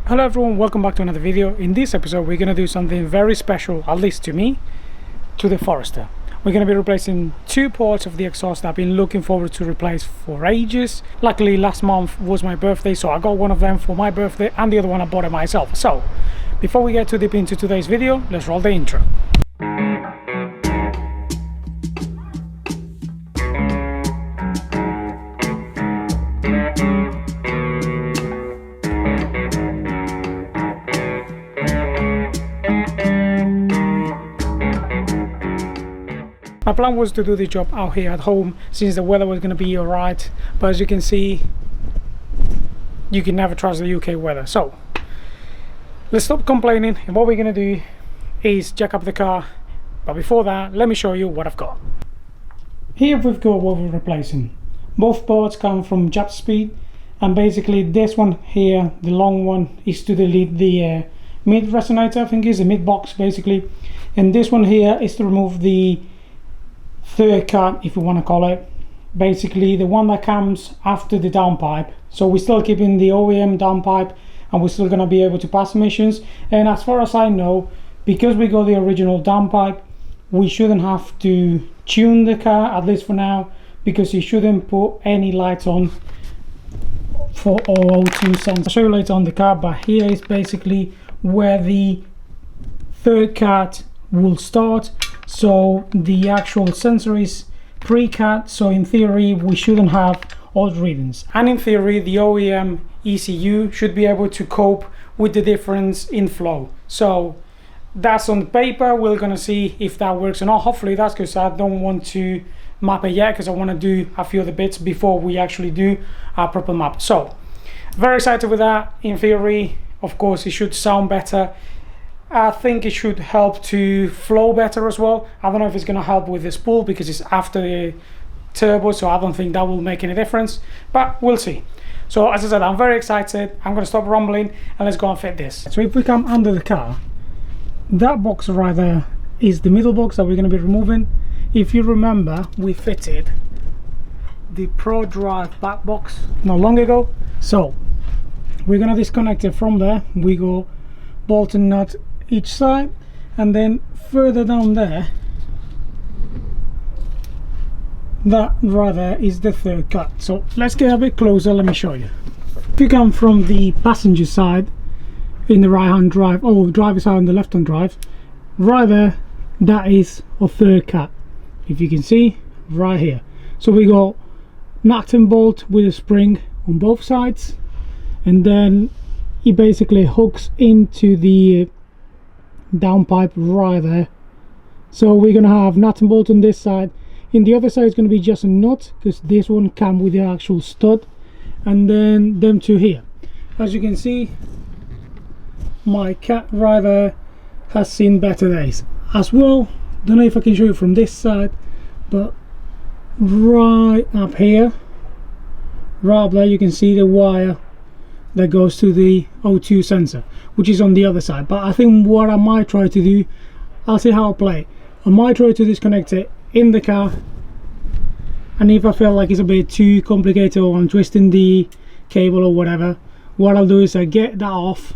Hello everyone, welcome back to another video. In this episode we're going to do something very special, at least to me, to the Forester. We're going to be replacing two parts of the exhaust that I've been looking forward to replace for ages. Luckily last month was my birthday, so I got one of them for my birthday and the other one I bought it myself. So before we get too deep into today's video, let's roll the intro. My plan was to do the job out here at home since the weather was going to be alright, but as you can see, you can never trust the UK weather. So let's stop complaining, and what we're going to do is jack up the car. But before that, let me show you what I've got. Here we've got what we're replacing. Both parts come from JapSpeed, and basically this one here, the long one, is to delete the mid resonator, I think is the mid box basically, and this one here is to remove the third cut, if you want to call it, basically the one that comes after the downpipe. So we're still keeping the OEM downpipe and we're still going to be able to pass emissions, and as far as I know, because we got the original downpipe, we shouldn't have to tune the car, at least for now, because you shouldn't put any lights on for O2 sensor. I'll show you later on the car, but here is basically where the third cut will start. So the actual sensor is pre-cut, so in theory we shouldn't have odd readings, and in theory the OEM ECU should be able to cope with the difference in flow. So that's on the paper. We're gonna see if that works or not. Hopefully that's, because I don't want to map it yet, because I want to do a few of the bits before we actually do a proper map. So very excited with that. In theory, of course, it should sound better. I think it should help to flow better as well. I don't know if it's going to help with the spool because it's after the turbo, so I don't think that will make any difference, but we'll see. So as I said, I'm very excited. I'm going to stop rumbling and let's go and fit this. So if we come under the car, that box right there is the middle box that we're going to be removing. If you remember, we fitted the Pro Drive back box not long ago, so we're going to disconnect it from there. We go bolt and nut each side, and then further down there, that right there is the third cut. So let's get a bit closer, let me show you. If you come from the passenger side in the right hand drive, or driver's side on the left hand drive, right there, that is a third cut, if you can see right here. So we got nut and bolt with a spring on both sides, and then it basically hooks into the downpipe right there. So we're gonna have nut and bolt on this side. In the other side is going to be just a nut, because this one comes with the actual stud, and then them two here. As you can see, my cat right there has seen better days as well. Don't know if I can show you from this side, but right up here, right up there, you can see the wire that goes to the O2 sensor, which is on the other side. But I think what I might try to do, I'll see how I play. I might try to disconnect it in the car, and if I feel like it's a bit too complicated or I'm twisting the cable or whatever, what I'll do is I get that off,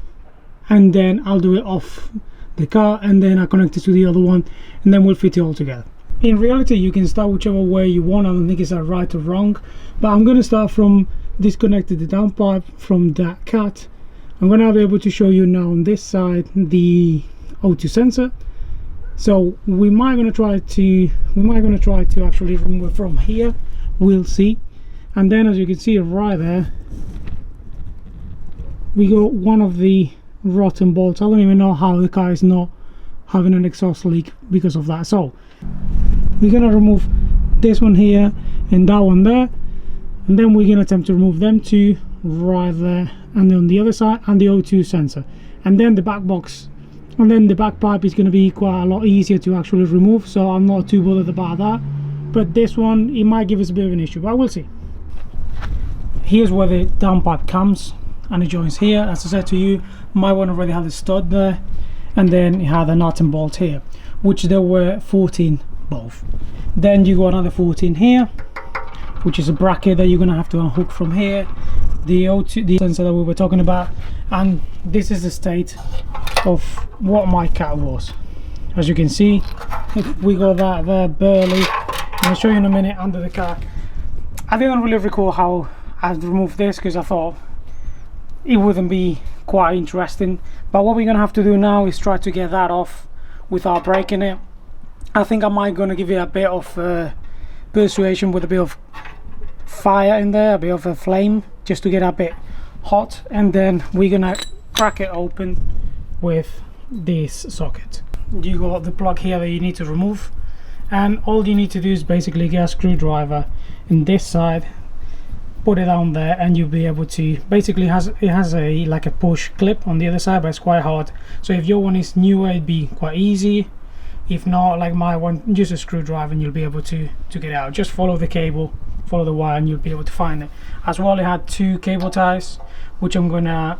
and then I'll do it off the car, and then I connect it to the other one, and then we'll fit it all together. In reality, you can start whichever way you want. I don't think it's a right or wrong, but I'm going to start from disconnected the downpipe from that cut. I'm going to be able to show you now on this side the O2 sensor. So we might going to try to actually remove it from here. We'll see. And then, as you can see right there, we got one of the rotten bolts. I don't even know how the car is not having an exhaust leak because of that. So we're going to remove this one here and that one there, and then we're going to attempt to remove them two right there, and then on the other side, and the O2 sensor, and then the back box, and then the back pipe is going to be quite a lot easier to actually remove, so I'm not too bothered about that. But this one, it might give us a bit of an issue, but we'll see. Here's where the downpipe comes, and it joins here. As I said to you, my one already had a stud there, and then it had a nut and bolt here, which there were 14 both. Then you got another 14 here, which is a bracket that you're going to have to unhook from here, the O2, the sensor that we were talking about, and this is the state of what my cat was. As you can see, we got that there barely. I'll show you in a minute under the car. I didn't really recall how I'd removed this because I thought it wouldn't be quite interesting, but what we're gonna have to do now is try to get that off without breaking it. I think I might gonna give it a bit of persuasion with a bit of fire in there, a bit of a flame, just to get a bit hot, and then we're gonna crack it open with this socket. You got the plug here that you need to remove, and all you need to do is basically get a screwdriver in this side, put it down there, and you'll be able to basically it has a like a push clip on the other side, but it's quite hard. So if your one is newer, it'd be quite easy. If not, like my one, use a screwdriver and you'll be able to get it out. Just follow the cable, follow the wire, and you'll be able to find it. As well, it had 2 cable ties, which I'm gonna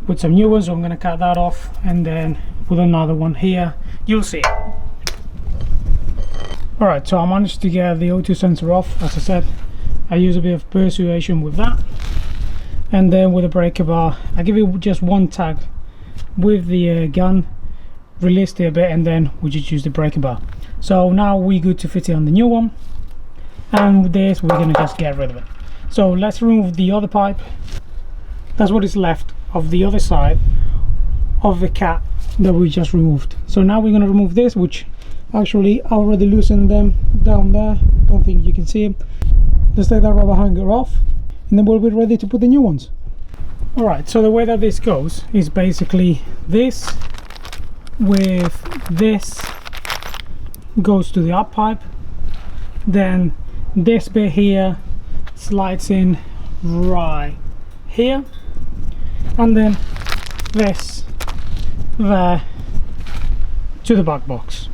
put some new ones, so I'm gonna cut that off and then put another one here. You'll see. Alright, so I managed to get the O2 sensor off. As I said, I use a bit of persuasion with that, and then with a breaker bar I give it just one tag with the gun, released it a bit, and then we just use the breaker bar. So now we're good to fit it on the new one, and with this we're gonna just get rid of it. So let's remove the other pipe. That's what is left of the other side of the cat that we just removed. So now we're gonna remove this, which actually I already loosened them down there, don't think you can see them. Let's take that rubber hanger off, and then we'll be ready to put the new ones. Alright, so the way that this goes is basically this with this goes to the up pipe, then this bit here slides in right here, and then this there to the back box.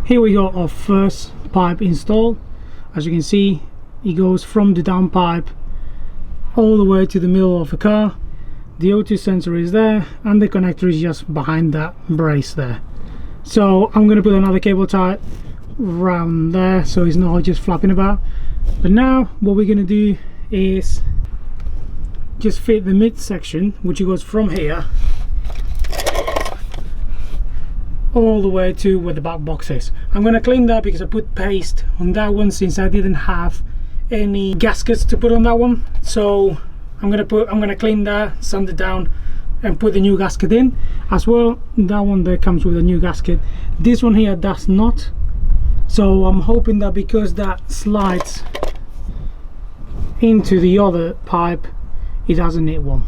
Here we got our first pipe installed. As you can see, it goes from the down pipe all the way to the middle of the car. The O2 sensor is there, and the connector is just behind that brace there. So I'm going to put another cable tie around there so it's not just flapping about. But now what we're going to do is just fit the mid section, which goes from here all the way to where the back box is. I'm going to clean that because I put paste on that one since I didn't have any gaskets to put on that one. So I'm gonna clean that, sand it down, and put the new gasket in as well. That one there comes with a new gasket. This one here does not. So I'm hoping that because that slides into the other pipe, it doesn't need one.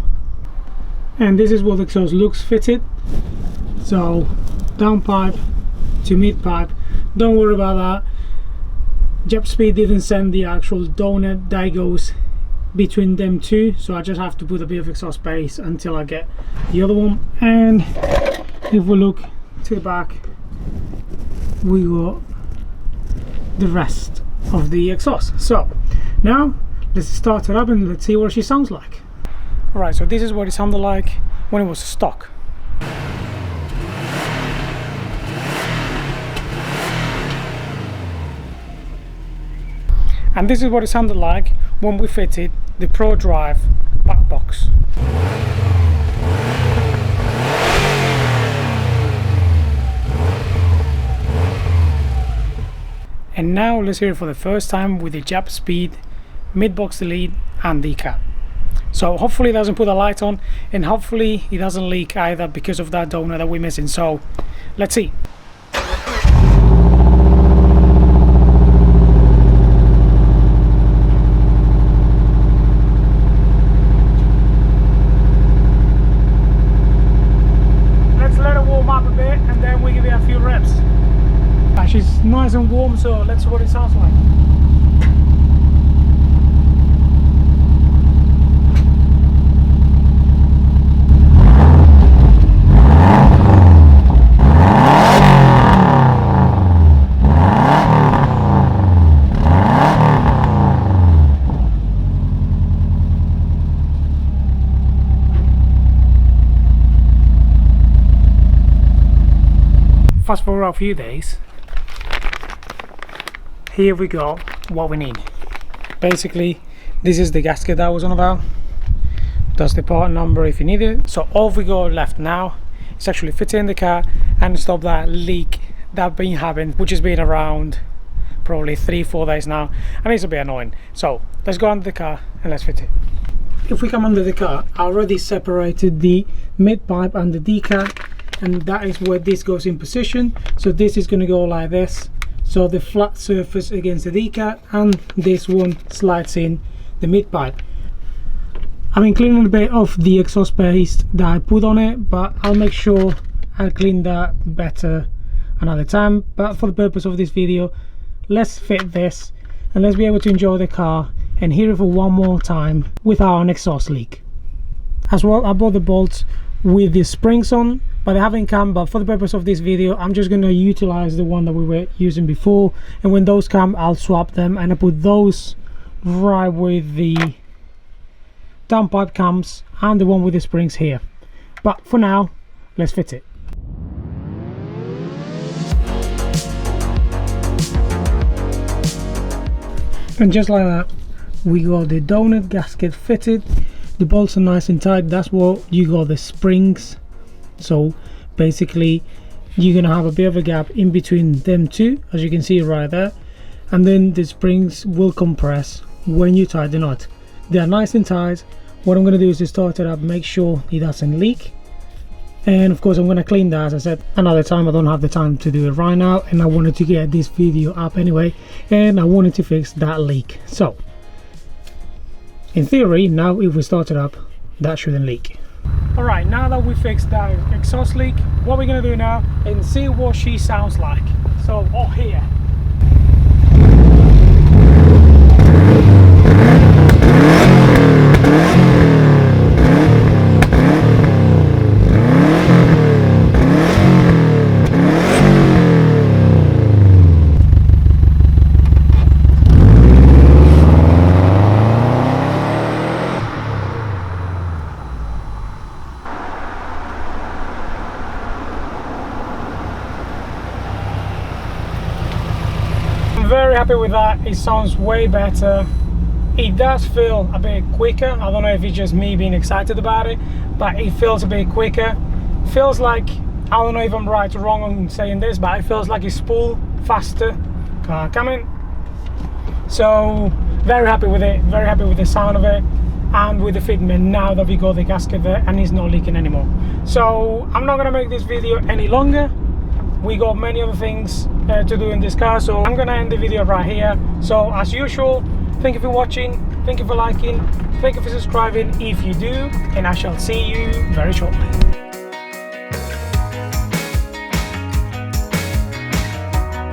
And this is what the exhaust looks fitted. So down pipe to mid pipe. Don't worry about that. JapSpeed didn't send the actual donut that goes between them two, so I just have to put a bit of exhaust space until I get the other one. And if we look to the back, we got the rest of the exhaust. So now let's start it up and let's see what she sounds like. Alright, so this is what it sounded like when it was stock. And this is what it sounded like when we fitted the Pro Drive back box. And now let's hear it for the first time with the JapSpeed mid-box delete and the cat. So hopefully it doesn't put a light on, and hopefully it doesn't leak either because of that donut that we're missing. So let's see. She's nice and warm, so let's see what it sounds like. Fast forward a few days. Here we go, what we need. Basically, this is the gasket that I was on about. That's the part number if you need it. So all we got left now is actually fit it in the car and stop that leak that been having, which has been around probably 3-4 days now, and it's a bit annoying. So let's go under the car and let's fit it. If we come under the car, I already separated the mid pipe and the decal, and that is where this goes in position. So this is going to go like this, so the flat surface against the decal, and this one slides in the mid pipe. I've been cleaning a bit of the exhaust paste that I put on it, but I'll make sure I clean that better another time. But for the purpose of this video, let's fit this and let's be able to enjoy the car and hear it for one more time without an exhaust leak. As well, I bought the bolts with the springs on, but they haven't come. But for the purpose of this video, I'm just going to utilize the one that we were using before, and when those come, I'll swap them and I put those right with the downpipe cams and the one with the springs here. But for now, let's fit it. And just like that, we got the donut gasket fitted. The bolts are nice and tight. That's what you got, the springs. So basically you're gonna have a bit of a gap in between them two, as you can see right there, and then the springs will compress when you tie the knot. They are nice and tight. What I'm going to do is to start it up, make sure it doesn't leak, and of course I'm going to clean that, as I said, another time. I don't have the time to do it right now, and I wanted to get this video up anyway, and I wanted to fix that leak. So in theory, now if we start it up, that shouldn't leak. Alright, now that we fixed that exhaust leak, what we're going to do now and see what she sounds like. So here. Very happy with that. It sounds way better. It does feel a bit quicker. I don't know if it's just me being excited about it, but it feels a bit quicker. Feels like, I don't know if I'm right or wrong on saying this, but it feels like it's spool faster. Car coming. So very happy with it, very happy with the sound of it and with the fitment now that we got the gasket there and it's not leaking anymore. So I'm not gonna make this video any longer. We got many other things to do in this car, so I'm gonna end the video right here. So as usual, thank you for watching, thank you for liking, thank you for subscribing if you do, and I shall see you very shortly.